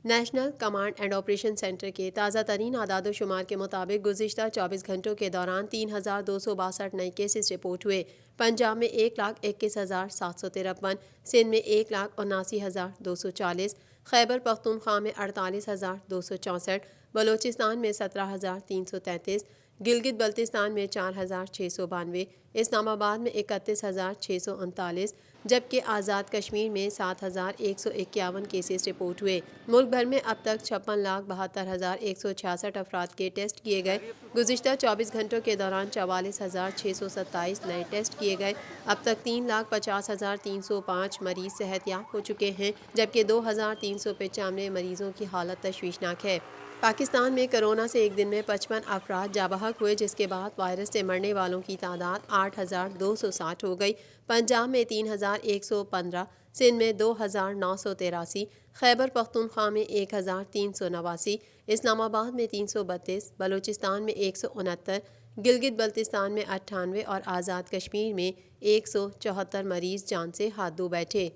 National command and operation centre کے تازہ ترین اعداد و شمار کے مطابق گزشتہ 24 گھنٹوں کے دوران 3,262 نئے کیسز رپورٹ ہوئے۔ پنجاب میں 1,21,753، سندھ میں 1,79,240، خیبر پختونخوا میں 48,264، بلوچستان میں 17,333، گلگت بلتستان میں 4,692، اسلام آباد میں 31,639، جبکہ آزاد کشمیر میں 7,151 کیسز رپورٹ ہوئے۔ ملک بھر میں اب تک 56,72,166 افراد کے ٹیسٹ کیے گئے۔ گزشتہ 24 گھنٹوں کے دوران 44,627 نئے ٹیسٹ کیے گئے۔ اب تک 3,50,305 مریض صحت یاب ہو چکے ہیں، جبکہ 2,395 مریضوں کی حالت تشویشناک ہے۔ پاکستان میں کرونا سے ایک دن میں 55 افراد جاں بحق ہوئے، جس کے بعد وائرس سے مرنے والوں کی تعداد 8,260 ہو گئی۔ پنجاب میں 3,115، سندھ میں 2,983، خیبر پختونخوا میں 1,389، اسلام آباد میں 332، بلوچستان میں 169، گلگت بلتستان میں 98 اور آزاد کشمیر میں 174 مریض جان سے ہاتھ دھو بیٹھے۔